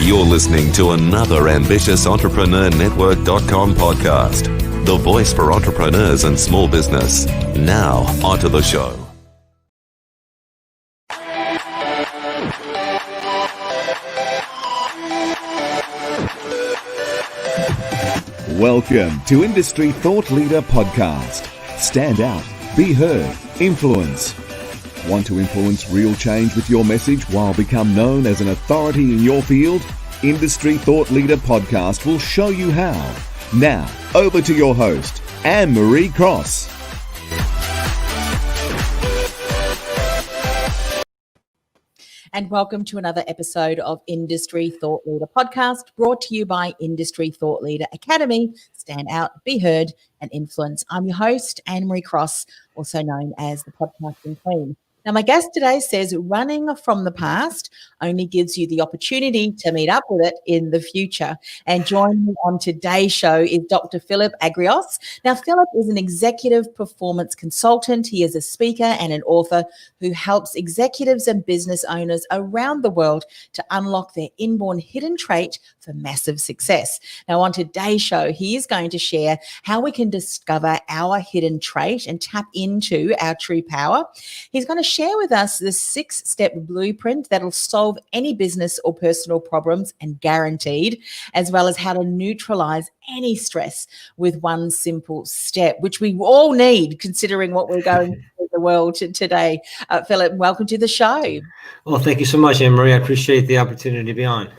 You're listening to another ambitious entrepreneurnetwork.com podcast, the voice for entrepreneurs and small business. Now, onto the show. Welcome to Industry Thought Leader Podcast. Stand out, be heard, influence. Want to influence real change with your message while become known as an authority in your field? Industry Thought Leader Podcast will show you how. Now, over to your host, Anne-Marie Cross. And welcome to another episode of Industry Thought Leader Podcast, brought to you by Industry Thought Leader Academy. Stand out, be heard, and influence. I'm your host, Anne-Marie Cross, also known as the Podcasting Queen. Now, my guest today says running from the past only gives you the opportunity to meet up with it in the future. And joining me on today's show is Dr. Philip Agrios. Now, Philip is an executive performance consultant. He is a speaker and an author who helps executives and business owners around the world to unlock their inborn hidden trait for massive success. Now, on today's show, he is going to share how we can discover our hidden trait and tap into our true power. He's going to share with us the 6-step blueprint that'll solve any business or personal problems, and guaranteed, as well as how to neutralize any stress with one simple step, which we all need considering what we're going through in the world today. Philip, welcome to the show. Well, thank you so much, Anne-Marie. I appreciate the opportunity to be on.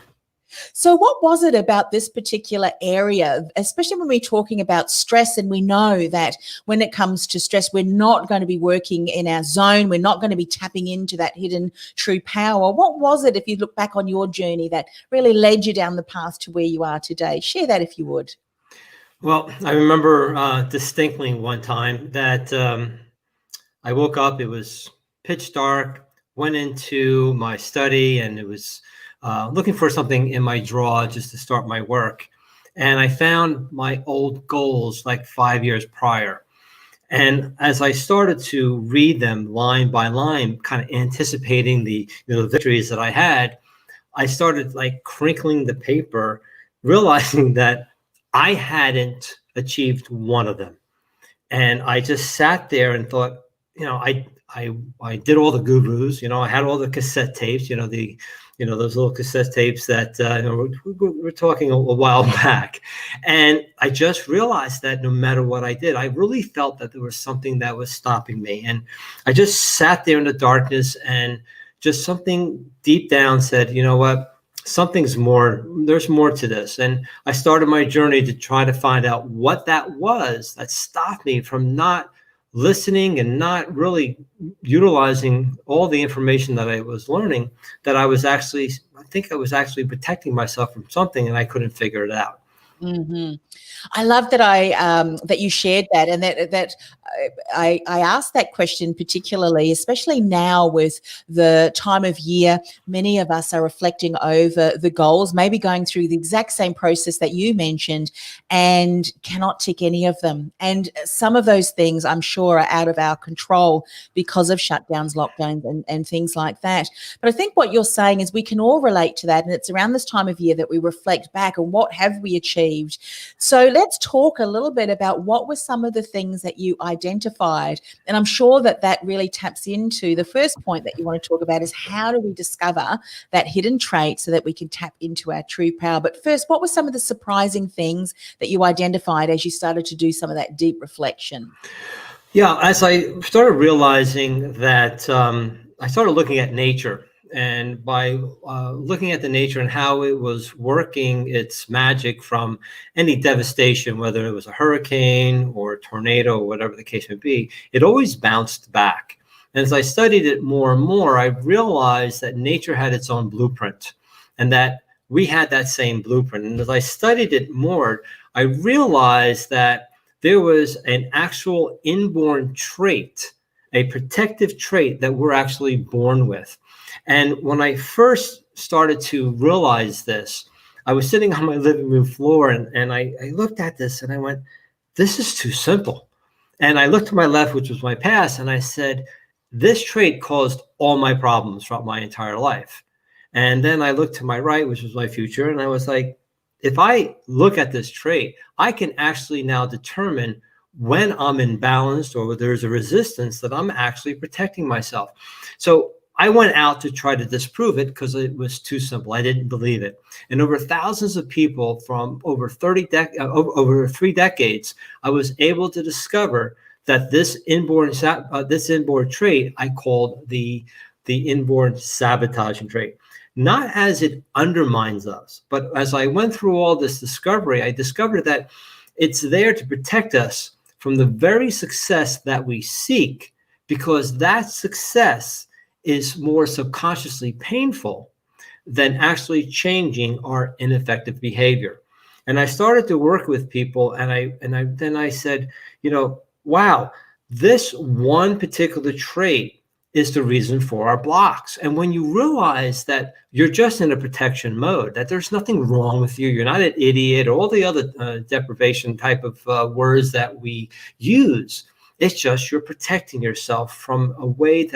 So what was it about this particular area, especially when we're talking about stress, and we know that when it comes to stress, we're not going to be working in our zone, we're not going to be tapping into that hidden true power. What was it, if you look back on your journey, that really led you down the path to where you are today? Share that if you would. Well, I remember distinctly one time that I woke up, it was pitch dark, went into my study, and it was looking for something in my drawer just to start my work. And I found my old goals like 5 years prior. And as I started to read them line by line, kind of anticipating the victories that I had, I started like crinkling the paper, realizing that I hadn't achieved one of them. And I just sat there and thought, I did all the gurus, I had all the cassette tapes, those little cassette tapes that we're talking a while back. And I just realized that no matter what I did, I really felt that there was something that was stopping me. And I just sat there in the darkness, and just something deep down said, you know what, something's more, there's more to this. And I started my journey to try to find out what that was that stopped me from not listening and not really utilizing all the information that I was learning, that I think I was actually protecting myself from something, and I couldn't figure it out. Mm-hmm. I love that that you shared that, and that I asked that question particularly, especially now with the time of year. Many of us are reflecting over the goals, maybe going through the exact same process that you mentioned, and cannot tick any of them. And some of those things, I'm sure, are out of our control because of shutdowns, lockdowns, and things like that. But I think what you're saying is we can all relate to that, and it's around this time of year that we reflect back on what have we achieved. So let's talk a little bit about what were some of the things that you identified. And I'm sure that really taps into the first point that you want to talk about, is how do we discover that hidden trait so that we can tap into our true power. But first, what were some of the surprising things that you identified as you started to do some of that deep reflection? Yeah, as I started realizing that, I started looking at nature. And by looking at the nature and how it was working its magic from any devastation, whether it was a hurricane or a tornado or whatever the case may be, it always bounced back. And as I studied it more and more, I realized that nature had its own blueprint, and that we had that same blueprint. And as I studied it more, I realized that there was an actual inborn trait, a protective trait that we're actually born with. And when I first started to realize this, I was sitting on my living room floor, and I looked at this and I went, this is too simple. And I looked to my left, which was my past, and I said, this trait caused all my problems throughout my entire life. And then I looked to my right, which was my future, and I was like, if I look at this trait, I can actually now determine when I'm imbalanced or there's a resistance that I'm actually protecting myself. So I went out to try to disprove it because it was too simple. I didn't believe it. And over thousands of people from over 3 decades, I was able to discover that this inborn trait I called the inborn sabotaging trait. Not as it undermines us, but as I went through all this discovery, I discovered that it's there to protect us from the very success that we seek, because that success is more subconsciously painful than actually changing our ineffective behavior. And I started to work with people, and then I said, wow, this one particular trait is the reason for our blocks. And when you realize that you're just in a protection mode, that there's nothing wrong with you, you're not an idiot, or all the other deprivation type of words that we use, it's just you're protecting yourself from a way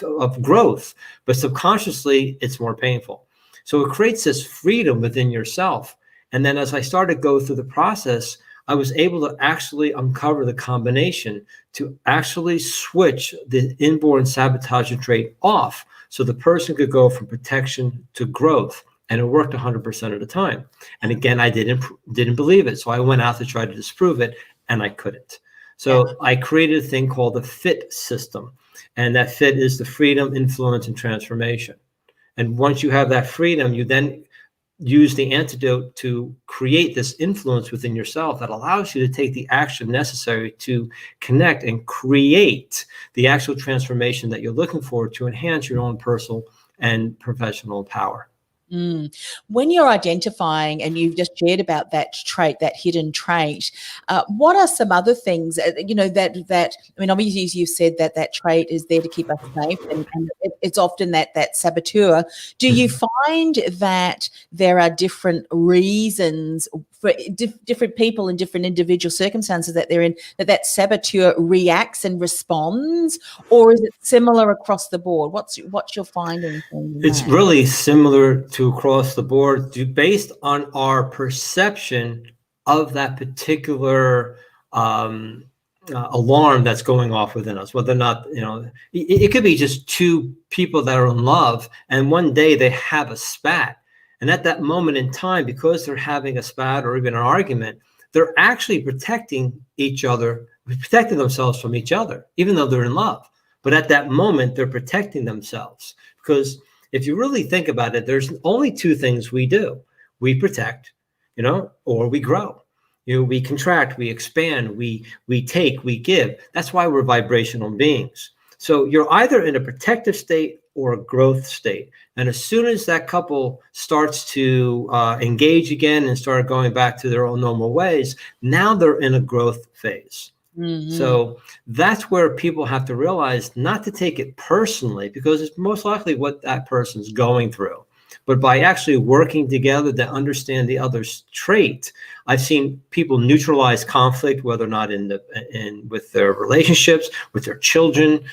of growth, but subconsciously it's more painful. So it creates this freedom within yourself. And then as I started to go through the process, I was able to actually uncover the combination to actually switch the inborn sabotaging trait off, so the person could go from protection to growth. And it worked 100% of the time. And again, I didn't believe it. So I went out to try to disprove it, and I couldn't. So I created a thing called the FIT system. And that FIT is the freedom, influence, and transformation. And once you have that freedom, you then use the antidote to create this influence within yourself that allows you to take the action necessary to connect and create the actual transformation that you're looking for to enhance your own personal and professional power. When you're identifying, and you've just shared about that trait, that hidden trait, what are some other things, that I mean, obviously you've said that trait is there to keep us safe, and it's often that saboteur. Do you find that there are different reasons for different people in different individual circumstances that they're in, that saboteur reacts and responds, or is it similar across the board? What's your finding? It's really similar to across the board, based on our perception of that particular alarm that's going off within us. Whether or not, it could be just two people that are in love, and one day they have a spat. And at that moment in time, because they're having a spat or even an argument, they're actually protecting themselves from each other, even though they're in love. But at that moment, they're protecting themselves, because if you really think about it, there's only two things we do. We protect, or we grow. We contract, we expand, we take, we give. That's why we're vibrational beings. So you're either in a protective state or a growth state. And as soon as that couple starts to engage again and start going back to their own normal ways, now they're in a growth phase. Mm-hmm. So that's where people have to realize not to take it personally, because it's most likely what that person's going through. But by actually working together to understand the other's trait, I've seen people neutralize conflict, whether or not with their relationships, with their children,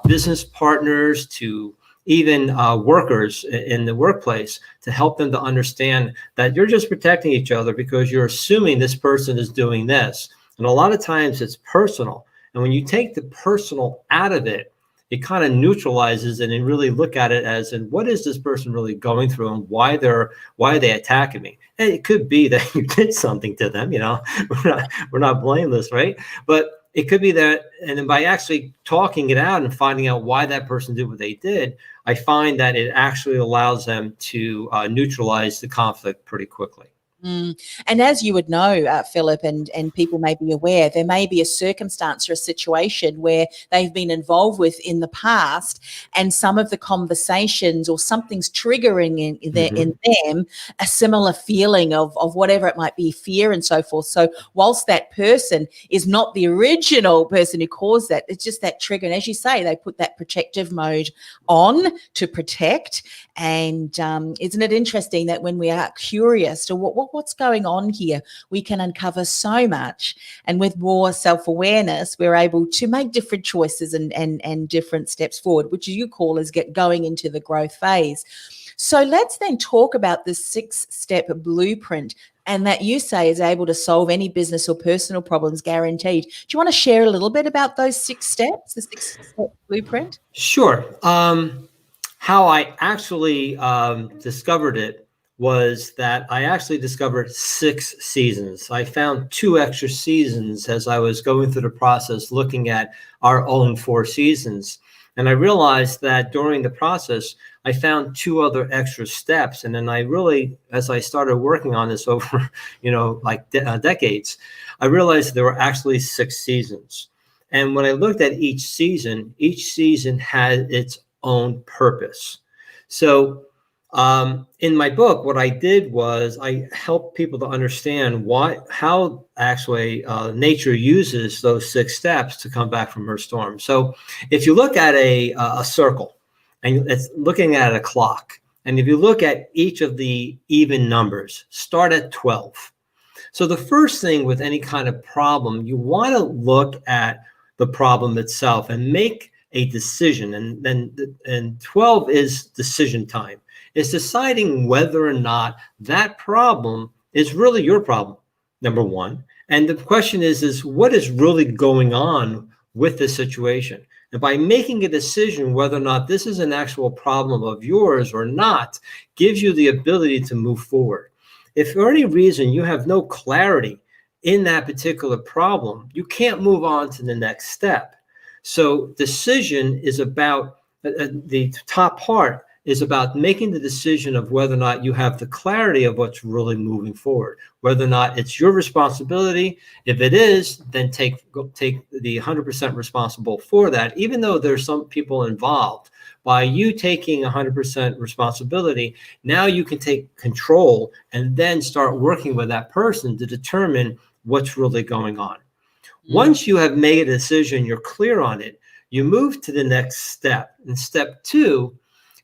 business partners, to even workers in the workplace, to help them to understand that you're just protecting each other because you're assuming this person is doing this. And a lot of times it's personal. And when you take the personal out of it, it kind of neutralizes it, and really look at it as in, what is this person really going through, and why are they attacking me? And it could be that you did something to them, we're not blameless, right? But it could be that, and then by actually talking it out and finding out why that person did what they did, I find that it actually allows them to neutralize the conflict pretty quickly. And as you would know, Philip, and people may be aware, there may be a circumstance or a situation where they've been involved with in the past, and some of the conversations or something's triggering in them a similar feeling of whatever it might be, fear and so forth. So whilst that person is not the original person who caused that, it's just that trigger. And as you say, they put that protective mode on to protect. And isn't it interesting that when we are curious to what what's going on here, we can uncover so much. And with more self-awareness, we're able to make different choices and different steps forward, which you call as going into the growth phase. So let's then talk about the 6-step blueprint, and that you say is able to solve any business or personal problems guaranteed. Do you want to share a little bit about those 6 steps, the 6-step blueprint? Sure. How I actually discovered it was that I actually discovered 6 seasons. I found 2 extra seasons as I was going through the process, looking at our own 4 seasons. And I realized that during the process, I found 2 other extra steps. And then I really, as I started working on this over, decades, I realized there were actually 6 seasons. And when I looked at each season had its own purpose. So in my book, what I did was I helped people to understand how actually nature uses those 6 steps to come back from her storm. So if you look at a circle, and it's looking at a clock, and if you look at each of the even numbers, start at 12. So the first thing with any kind of problem, you want to look at the problem itself and make a decision. And 12 is decision time. It's deciding whether or not that problem is really your problem, number one. And the question is what is really going on with this situation? And by making a decision whether or not this is an actual problem of yours or not, gives you the ability to move forward. If for any reason you have no clarity in that particular problem, you can't move on to the next step. So decision is about, the top part is about making the decision of whether or not you have the clarity of what's really moving forward, whether or not it's your responsibility. If it is, then take the 100% responsible for that, even though there's some people involved. By you taking 100% responsibility, now you can take control and then start working with that person to determine what's really going on. Once you have made a decision, you're clear on it, you move to the next step. And step 2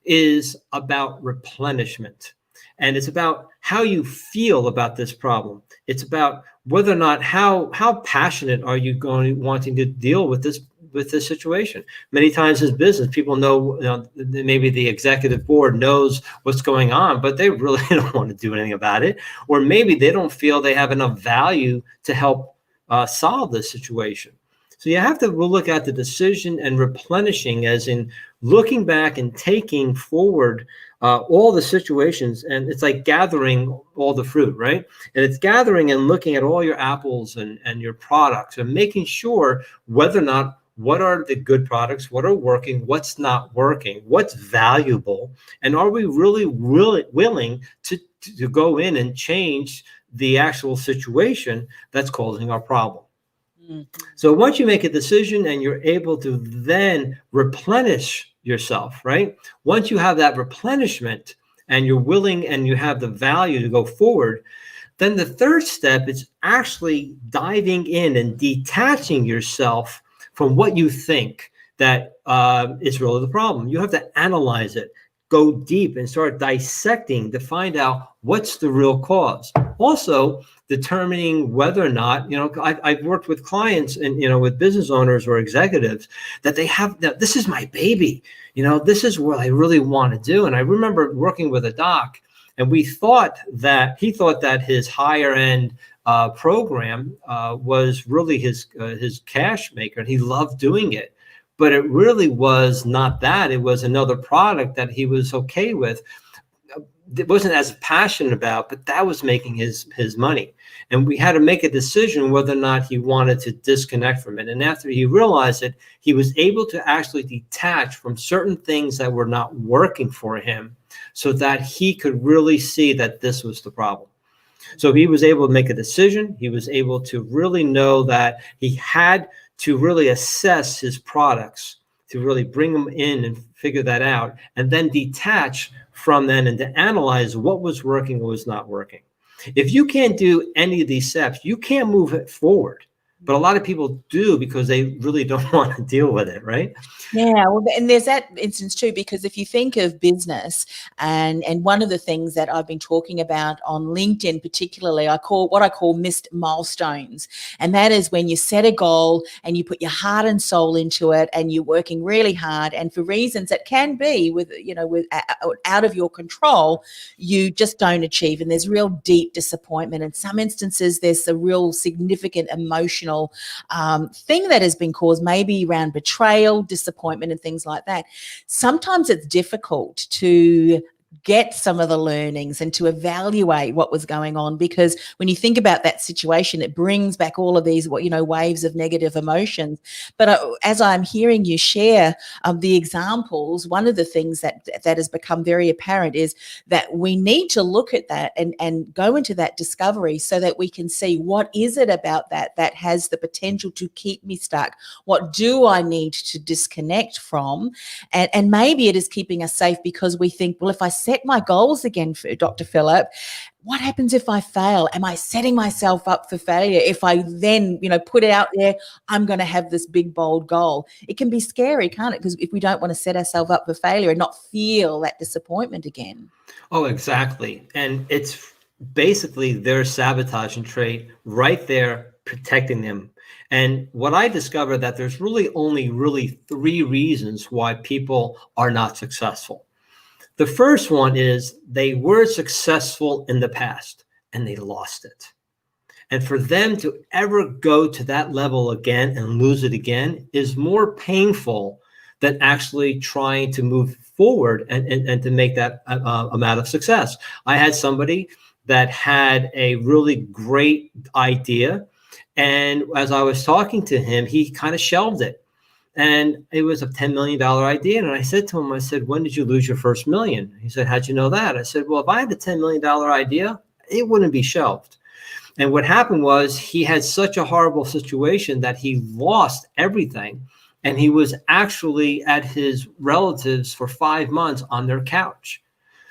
is about replenishment. And it's about how you feel about this problem. It's about whether or not how passionate are you wanting to deal with this situation. Many times as business, people know, maybe the executive board knows what's going on, but they really don't want to do anything about it. Or maybe they don't feel they have enough value to help solve this situation. So you have to look at the decision and replenishing, as in looking back and taking forward all the situations. And it's like gathering all the fruit, right? And it's gathering and looking at all your apples and your products and making sure whether or not what are the good products, what are working, what's not working, what's valuable, and are we really willing to go in and change the actual situation that's causing our problem. So once you make a decision and you're able to then replenish yourself, right? Once you have that replenishment and you're willing and you have the value to go forward, then the third step is actually diving in and detaching yourself from what you think that is really the problem. You have to analyze it, go deep and start dissecting to find out what's the real cause. Also, determining whether or not, I've worked with clients and, with business owners or executives that they have, this is my baby, this is what I really want to do. And I remember working with a doc, and he thought that his higher end program was really his cash maker, and he loved doing it. But it really was not that. It was another product that he was okay with. It wasn't as passionate about, but that was making his money. And we had to make a decision whether or not he wanted to disconnect from it. And after he realized it, he was able to actually detach from certain things that were not working for him so that he could really see that this was the problem. So he was able to make a decision. He was able to really know that he had to really assess his products, to really bring them in and figure that out, and then detach from them and to analyze what was working, what was not working. If you can't do any of these steps, you can't move it forward. But a lot of people do because they really don't want to deal with it, right? Yeah, well, and there's that instance too, because if you think of business, and one of the things that I've been talking about on LinkedIn, particularly, I call missed milestones, and that is when you set a goal and you put your heart and soul into it, and you're working really hard, and for reasons that can be with out of your control, you just don't achieve, and there's real deep disappointment. In some instances, there's a real significant emotional thing that has been caused, maybe around betrayal, disappointment, and things like that. Sometimes it's difficult to get some of the learnings and to evaluate what was going on, because when you think about that situation, it brings back all of these waves of negative emotions. But as I'm hearing you share the examples, one of the things that has become very apparent is that we need to look at that and go into that discovery so that we can see, what is it about that has the potential to keep me stuck? What do I need to disconnect from? And maybe it is keeping us safe because we think, well, if I set my goals again, for Dr. Philip, what happens if I fail? Am I setting myself up for failure? If I then, put it out there, I'm going to have this big, bold goal. It can be scary, can't it? Because if we don't want to set ourselves up for failure and not feel that disappointment again. Oh, exactly. And it's basically their sabotaging trait right there, protecting them. And what I discovered, that there's only three reasons why people are not successful. The first one is they were successful in the past and they lost it. And for them to ever go to that level again and lose it again is more painful than actually trying to move forward and to make that amount of success. I had somebody that had a really great idea. And as I was talking to him, he kind of shelved it. And it was a $10 million idea. And I said to him, I said, when did you lose your first million? He said, how'd you know that? I said, well, if I had a $10 million idea, it wouldn't be shelved. And what happened was he had such a horrible situation that he lost everything. And he was actually at his relatives for 5 months on their couch.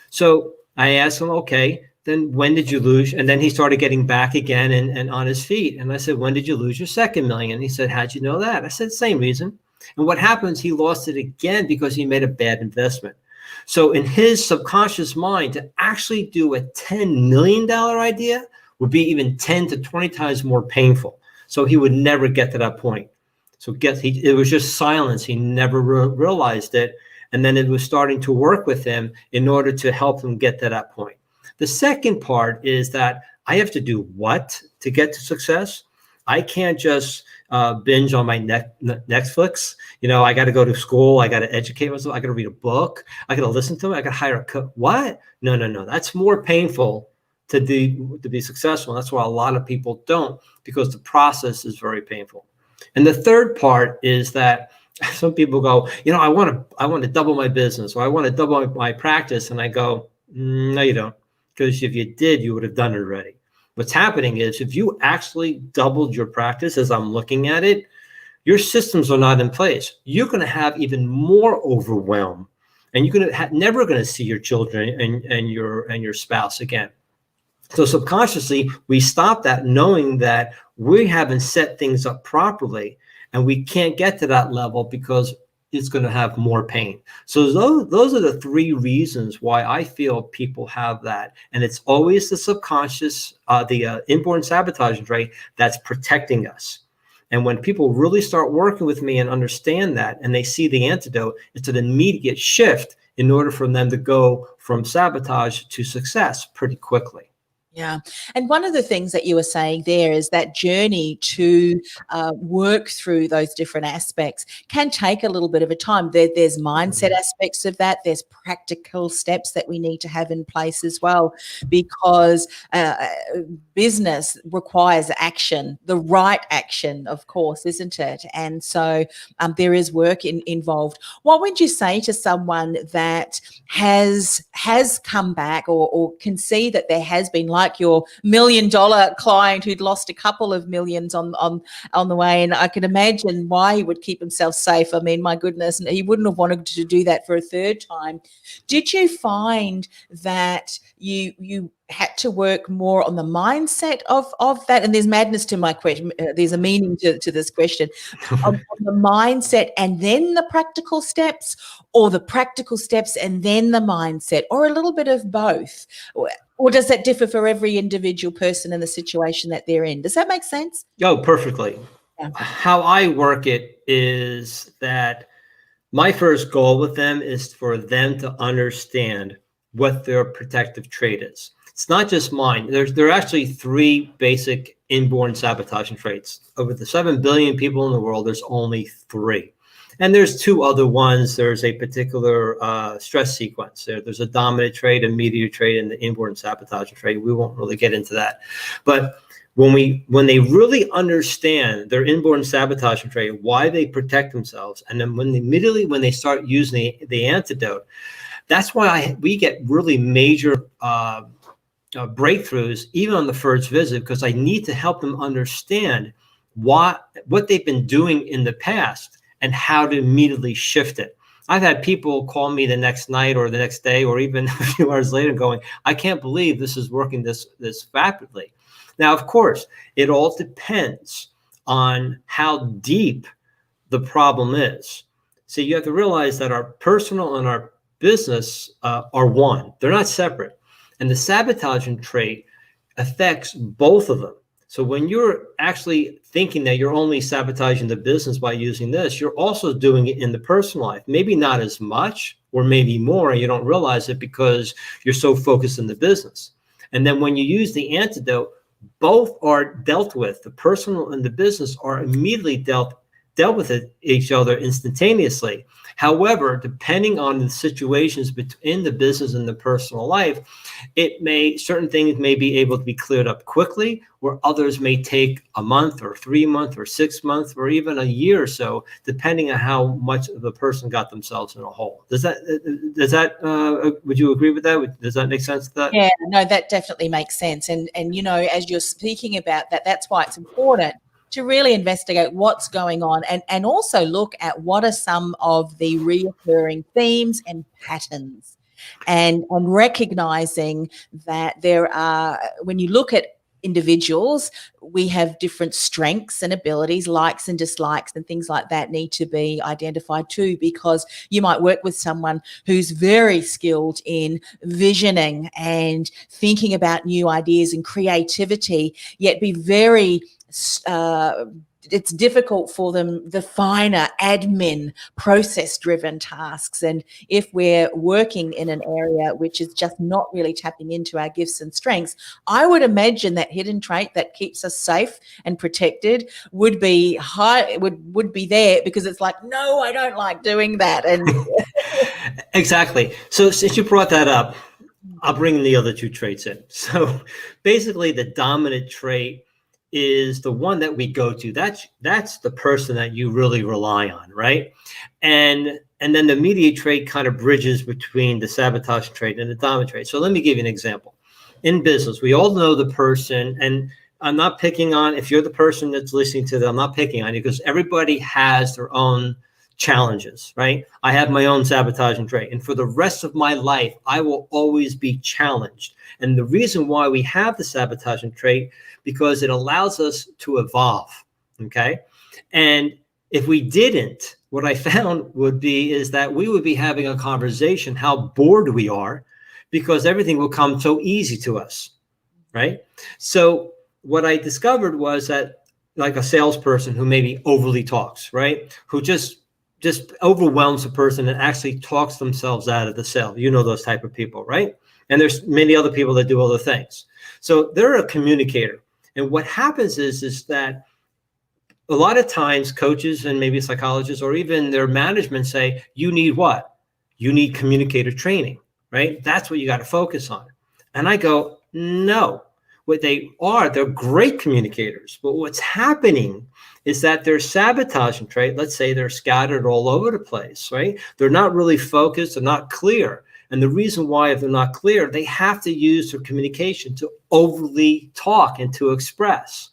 So I asked him, okay, then when did you lose? And then he started getting back again and on his feet. And I said, when did you lose your second million? He said, how'd you know that? I said, same reason. And what happens, he lost it again because he made a bad investment. So in his subconscious mind, to actually do a $10 million idea would be even 10 to 20 times more painful. So he would never get to that point. So it was just silence. He never realized it. And then it was starting to work with him in order to help him get to that point. The second part is that I have to do what to get to success? I can't just binge on my Netflix. I got to go to school. I got to educate myself. I got to read a book. I got to listen to it. I got to hire a cook. What? No. That's more painful to be successful. And that's why a lot of people don't, because the process is very painful. And the third part is that some people go, I want to double my business, or I want to double my practice. And I go, no, you don't. Because if you did, you would have done it already. What's happening is, if you actually doubled your practice, as I'm looking at it, your systems are not in place. You're going to have even more overwhelm, and you're going to never going to see your children and your spouse again. So subconsciously, we stop that, knowing that we haven't set things up properly, and we can't get to that level because it's going to have more pain. So those are the three reasons why I feel people have that. And it's always the subconscious, the inborn sabotage trait that's protecting us. And when people really start working with me and understand that, and they see the antidote, it's an immediate shift in order for them to go from sabotage to success pretty quickly. Yeah. And one of the things that you were saying there is that journey to work through those different aspects can take a little bit of a time. There's mindset aspects of that. There's practical steps that we need to have in place as well, because business requires action, the right action, of course, isn't it? And so there is work involved. What would you say to someone that has come back or can see that there has been, like your $1 million client who'd lost a couple of millions on the way? And I can imagine why he would keep himself safe. I mean, my goodness, he wouldn't have wanted to do that for a third time. Did you find that you had to work more on the mindset of that? And there's madness to my question. There's a meaning to this question. On the mindset and then the practical steps, or the practical steps and then the mindset, or a little bit of both? Or does that differ for every individual person in the situation that they're in? Does that make sense? Oh, perfectly. Yeah. How I work it is that my first goal with them is for them to understand what their protective trait is. It's not just mine. There are actually 3 basic inborn sabotaging traits. Over the 7 billion people in the world, there's only 3. And there's 2 other ones. There's a particular stress sequence. There's a dominant trait, a mediator trait, and the inborn sabotaging trait. We won't really get into that. But when they really understand their inborn sabotaging trait, why they protect themselves, and then when they start using the antidote, that's why we get really major breakthroughs even on the first visit, because I need to help them understand what they've been doing in the past and how to immediately shift it. I've had people call me the next night or the next day or even a few hours later going, I can't believe this is working this rapidly. Now, of course, it all depends on how deep the problem is. So you have to realize that our personal and our business are one. They're not separate. And the sabotaging trait affects both of them. So when you're actually thinking that you're only sabotaging the business by using this, you're also doing it in the personal life. Maybe not as much or maybe more, and you don't realize it because you're so focused in the business. And then when you use the antidote, both are dealt with. The personal and the business are immediately dealt with each other instantaneously. However, depending on the situations between the business and the personal life, certain things may be able to be cleared up quickly, where others may take a month or 3 months or 6 months or even a year or so, depending on how much the person got themselves in a hole. Would you agree with that? Does that make sense to that? Yeah, no, that definitely makes sense. And as you're speaking about that, that's why it's important to really investigate what's going on and also look at what are some of the reoccurring themes and patterns, and recognizing that there are, when you look at individuals, we have different strengths and abilities, likes and dislikes and things like that need to be identified too, because you might work with someone who's very skilled in visioning and thinking about new ideas and creativity, yet be very it's difficult for them, the finer admin process-driven tasks. And if we're working in an area which is just not really tapping into our gifts and strengths, I would imagine that hidden trait that keeps us safe and protected would be high, would be there, because it's like, no, I don't like doing that. And exactly. So since you brought that up, I'll bring the other 2 traits in. So basically the dominant trait is the one that we go to. That's the person that you really rely on, right? And then the mediator trait kind of bridges between the sabotage trait and the dominant trait. So let me give you an example. In business, we all know the person, and I'm not picking on, if you're the person that's listening to them, I'm not picking on you, because everybody has their own challenges, right? I have my own sabotaging trait, and for the rest of my life, I will always be challenged. And the reason why we have the sabotaging trait, because it allows us to evolve, okay? And if we didn't, what I found is that we would be having a conversation how bored we are, because everything will come so easy to us, right? So what I discovered was that, like a salesperson who maybe overly talks, right? Who just overwhelms a person and actually talks themselves out of the sale. You know those type of people, right? And there's many other people that do other things. So they're a communicator. And what happens is that a lot of times coaches and maybe psychologists or even their management say, you need what? You need communicator training, right? That's what you got to focus on. And I go, no. What they are, they're great communicators. But what's happening is that their sabotaging trait, let's say they're scattered all over the place, right? They're not really focused, they're not clear. And the reason why, if they're not clear, they have to use their communication to overly talk and to express.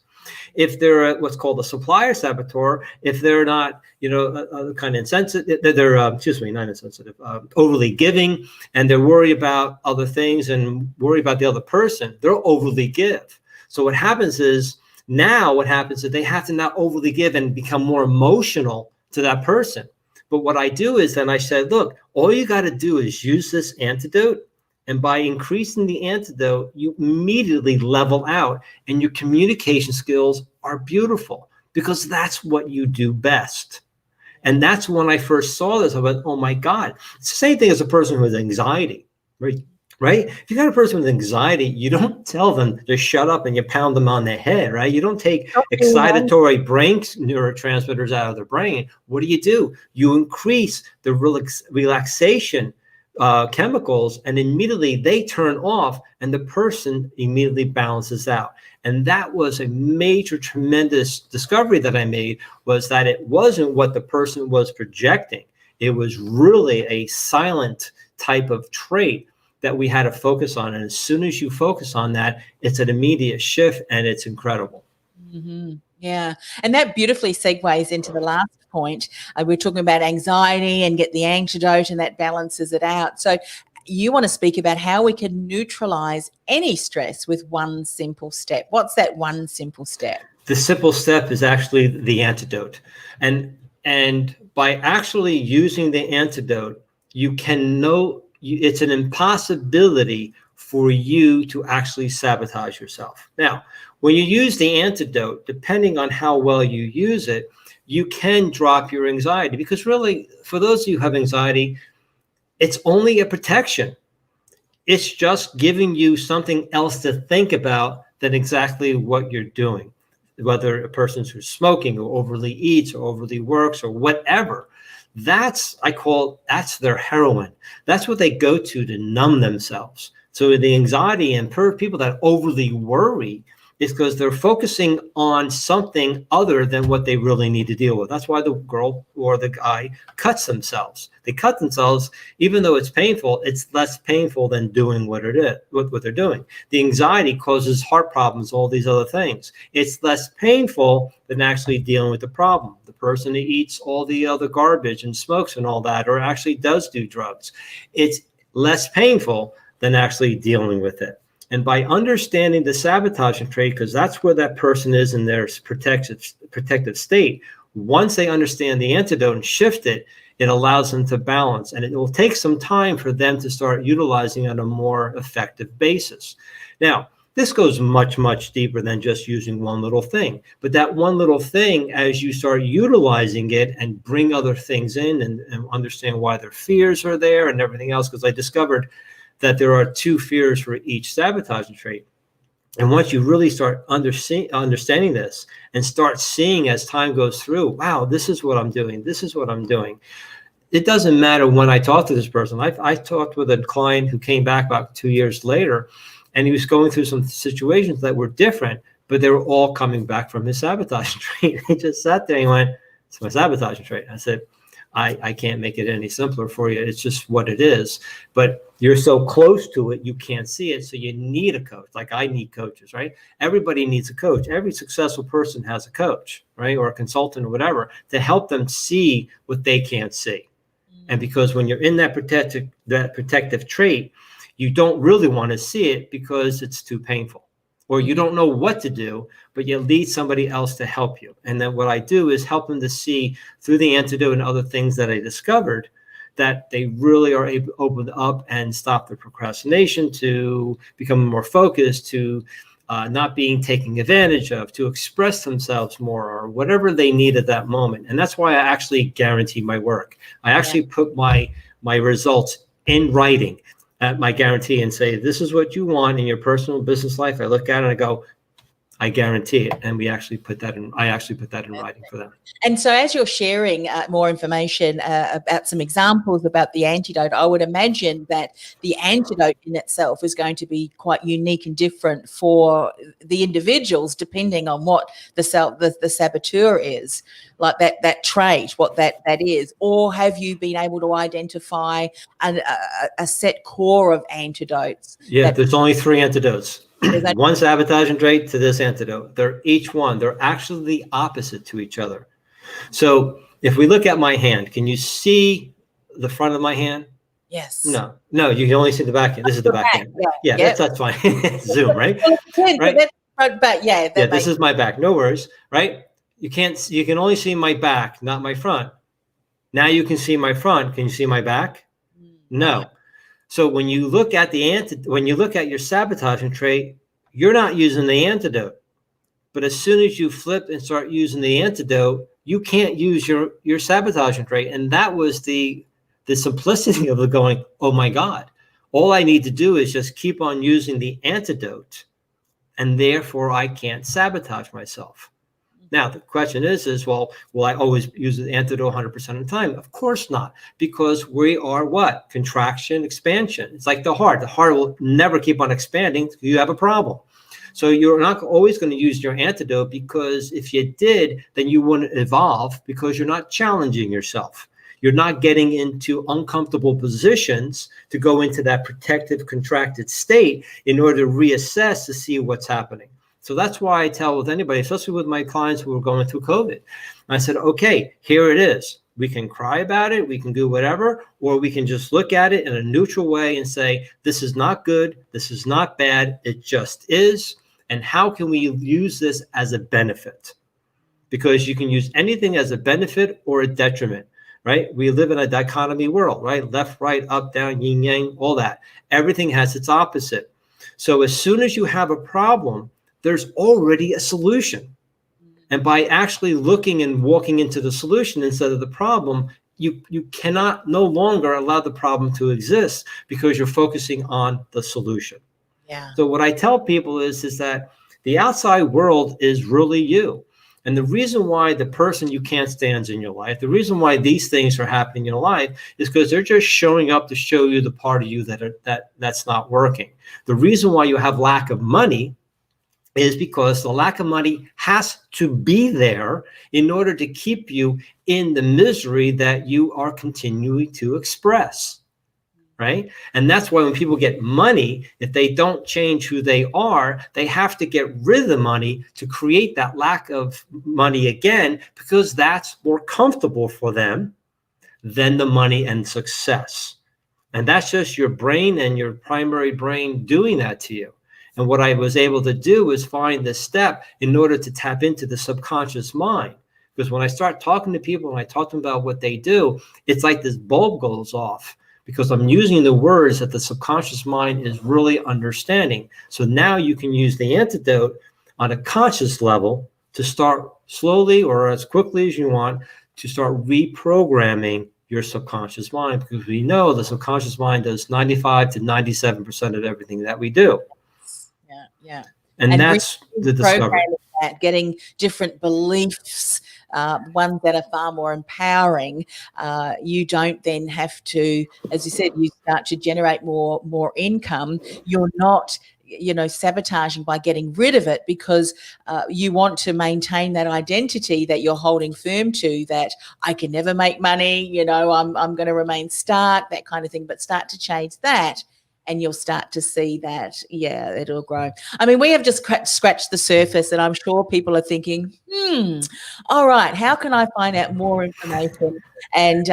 If they're what's called a supplier saboteur, if they're not, kind of insensitive. They're not insensitive, overly giving, and they're worried about other things and worry about the other person. They're overly give. So what happens is they have to not overly give and become more emotional to that person. But what I do is then I said, look, all you got to do is use this antidote. And by increasing the antidote, you immediately level out, and your communication skills are beautiful because that's what you do best. And that's when I first saw this. I went, oh my God. It's the same thing as a person who has anxiety, right? If you got a person with anxiety, you don't tell them to shut up and you pound them on the head, right? You don't take excitatory brain neurotransmitters out of their brain. What do? You increase the relaxation chemicals, and immediately they turn off, and the person immediately balances out. And that was a major, tremendous discovery that I made, was that it wasn't what the person was projecting. It was really a silent type of trait that we had to focus on. And as soon as you focus on that, it's an immediate shift, and it's incredible. Mm-hmm. Yeah. And that beautifully segues into the last point. We're talking about anxiety and get the antidote, and that balances it out. So you want to speak about how we can neutralize any stress with one simple step. What's that one simple step? The simple step is actually the antidote. And by actually using the antidote, you can know it's an impossibility for you to actually sabotage yourself. Now, when you use the antidote, depending on how well you use it, you can drop your anxiety, because really, for those of you who have anxiety, it's only a protection. It's just giving you something else to think about than exactly what you're doing. Whether a person who's smoking or overly eats or overly works or whatever, that's their heroin. That's what they go to numb themselves. So the anxiety and people that overly worry is because they're focusing on something other than what they really need to deal with. That's why the girl or the guy cuts themselves. They cut themselves, even though it's painful, it's less painful than doing what they're doing. The anxiety causes heart problems, all these other things. It's less painful than actually dealing with the problem. The person who eats all the other garbage and smokes and all that, or actually does do drugs, it's less painful than actually dealing with it. And by understanding the sabotaging trait, because that's where that person is in their protective state, once they understand the antidote and shift it, it allows them to balance. And it will take some time for them to start utilizing it on a more effective basis. Now, this goes much, much deeper than just using one little thing. But that one little thing, as you start utilizing it and bring other things in and understand why their fears are there and everything else, because I discovered that there are 2 fears for each sabotaging trait. And once you really start understanding this and start seeing as time goes through, wow, this is what I'm doing. This is what I'm doing. It doesn't matter when I talk to this person. I talked with a client who came back about 2 years later, and he was going through some situations that were different, but they were all coming back from his sabotaging trait. He just sat there and went, it's my sabotaging trait. I said, I can't make it any simpler for you. It's just what it is. But you're so close to it, you can't see it. So you need a coach. Like I need coaches, right? Everybody needs a coach. Every successful person has a coach, right? Or a consultant or whatever, to help them see what they can't see. And because when you're in that protective trait, you don't really want to see it because it's too painful. Or you don't know what to do, but you need somebody else to help you. And then what I do is help them to see through the antidote and other things that I discovered that they really are able to open up and stop their procrastination, to become more focused, to not being taken advantage of, to express themselves more, or whatever they need at that moment. And that's why I actually guarantee my work. I actually put my results in writing at my guarantee and say, this is what you want in your personal business life. I look at it and I go, I guarantee it. And I actually put that in writing for them. And so as you're sharing more information about some examples about the antidote, I would imagine that the antidote in itself is going to be quite unique and different for the individuals, depending on what the saboteur is, like that trait, what that is. Or have you been able to identify a set core of antidotes? Yeah, there's only 3 antidotes. One sabotaging trait to this antidote. They're actually the opposite to each other. So if we look at my hand, can you see the front of my hand? Yes. No, you can only see the back hand. This is the back hand. Yeah, that's fine. Zoom, right? Right. But yeah, this is my back. No worries, right? You can only see my back, not my front. Now you can see my front. Can you see my back? No. So when you look at your sabotaging trait, you're not using the antidote. But as soon as you flip and start using the antidote, you can't use your sabotaging trait. And that was the simplicity of it going, oh my God, all I need to do is just keep on using the antidote, and therefore I can't sabotage myself. Now, the question is, well, will I always use the antidote 100% of the time? Of course not, because we are what? Contraction, expansion. It's like the heart. The heart will never keep on expanding. You have a problem. So you're not always going to use your antidote, because if you did, then you wouldn't evolve, because you're not challenging yourself. You're not getting into uncomfortable positions to go into that protective, contracted state in order to reassess to see what's happening. So that's why I tell with anybody, especially with my clients who are going through COVID, I said, okay, here it is. We can cry about it. We can do whatever, or we can just look at it in a neutral way and say, this is not good. This is not bad. It just is. And how can we use this as a benefit? Because you can use anything as a benefit or a detriment, right? We live in a dichotomy world, right? Left, right, up, down, yin, yang, all that. Everything has its opposite. So as soon as you have a problem, there's already a solution. And by actually looking and walking into the solution instead of the problem, you cannot no longer allow the problem to exist, because you're focusing on the solution. Yeah. So what I tell people is that the outside world is really you. And the reason why the person you can't stand in your life, the reason why these things are happening in your life, is because they're just showing up to show you the part of you that's not working. The reason why you have lack of money is because the lack of money has to be there in order to keep you in the misery that you are continuing to express, right? And that's why when people get money, if they don't change who they are, they have to get rid of the money to create that lack of money again, because that's more comfortable for them than the money and success. And that's just your brain and your primary brain doing that to you. And what I was able to do is find this step in order to tap into the subconscious mind. Because when I start talking to people and I talk to them about what they do, it's like this bulb goes off, because I'm using the words that the subconscious mind is really understanding. So now you can use the antidote on a conscious level to start slowly, or as quickly as you want, to start reprogramming your subconscious mind, because we know the subconscious mind does 95 to 97% of everything that we do. Yeah. And that's the discovery. That, getting different beliefs, ones that are far more empowering. You don't then have to, as you said, you start to generate more income. You're not, sabotaging by getting rid of it, because you want to maintain that identity that you're holding firm to, that I can never make money, I'm going to remain stark, that kind of thing. But start to change that, and you'll start to see that, it'll grow. I mean, we have just scratched the surface, and I'm sure people are thinking, all right, how can I find out more information and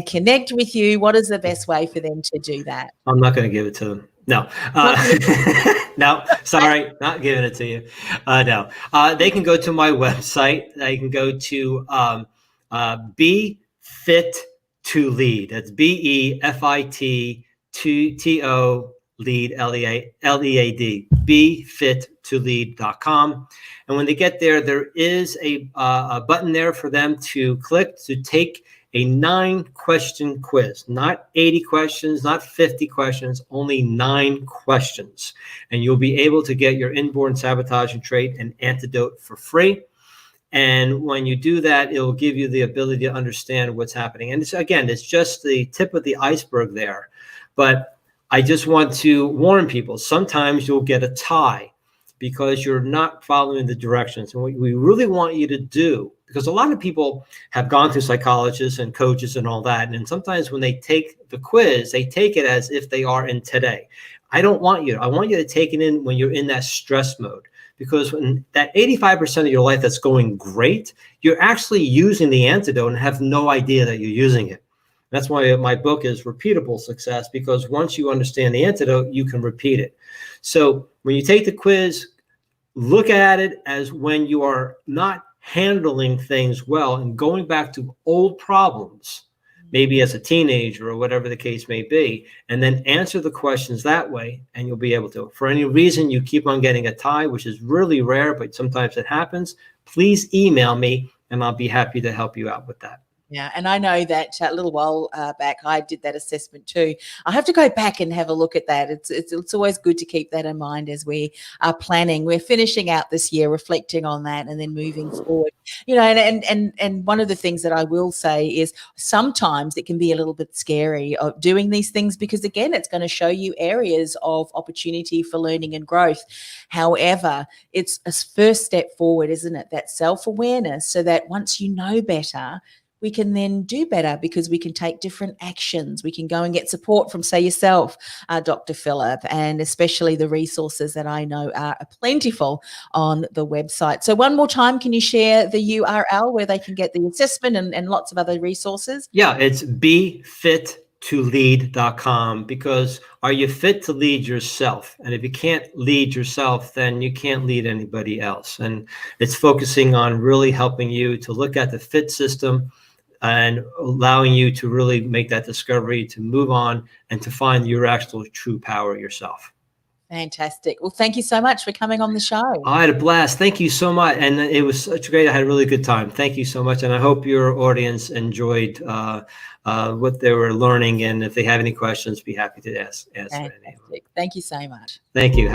connect with you? What is the best way for them to do that? I'm not going to give it to them. No. No, sorry, not giving it to you. No. They can go to my website. They can go to Be Fit to Lead. That's BEFIT. TO lead LEAD, befittolead.com. And when they get there, there is a button there for them to click to take a 9-question quiz, not 80 questions, not 50 questions, only 9 questions. And you'll be able to get your inborn sabotaging trait and antidote for free. And when you do that, it will give you the ability to understand what's happening. And it's just the tip of the iceberg there. But I just want to warn people, sometimes you'll get a tie because you're not following the directions. And what we really want you to do, because a lot of people have gone through psychologists and coaches and all that, and sometimes when they take the quiz, they take it as if they are in today. I want you to take it in when you're in that stress mode, because when that 85% of your life that's going great, you're actually using the antidote and have no idea that you're using it. That's why my book is Repeatable Success, because once you understand the antidote, you can repeat it. So when you take the quiz, look at it as when you are not handling things well and going back to old problems, maybe as a teenager or whatever the case may be, and then answer the questions that way, and you'll be able to. For any reason you keep on getting a tie, which is really rare, but sometimes it happens, please email me and I'll be happy to help you out with that. Yeah, and I know that a little while back I did that assessment too. I have to go back and have a look at that. It's always good to keep that in mind as we are planning. We're finishing out this year, reflecting on that, and then moving forward. You know, and one of the things that I will say is sometimes it can be a little bit scary of doing these things, because again, it's going to show you areas of opportunity for learning and growth. However, it's a first step forward, isn't it? That self-awareness, so that once you know better, we can then do better, because we can take different actions. We can go and get support from, say, yourself, Dr. Philip, and especially the resources that I know are plentiful on the website. So one more time, can you share the URL where they can get the assessment and lots of other resources? Yeah, it's befittolead.com, because are you fit to lead yourself? And if you can't lead yourself, then you can't lead anybody else. And it's focusing on really helping you to look at the fit system and allowing you to really make that discovery, to move on and to find your actual true power yourself. Fantastic. Well, thank you so much for coming on the show. I had a blast. Thank you so much. And it was such great. I had a really good time. Thank you so much. And I hope your audience enjoyed what they were learning. And if they have any questions, be happy to answer any. Fantastic. Thank you so much. Thank you.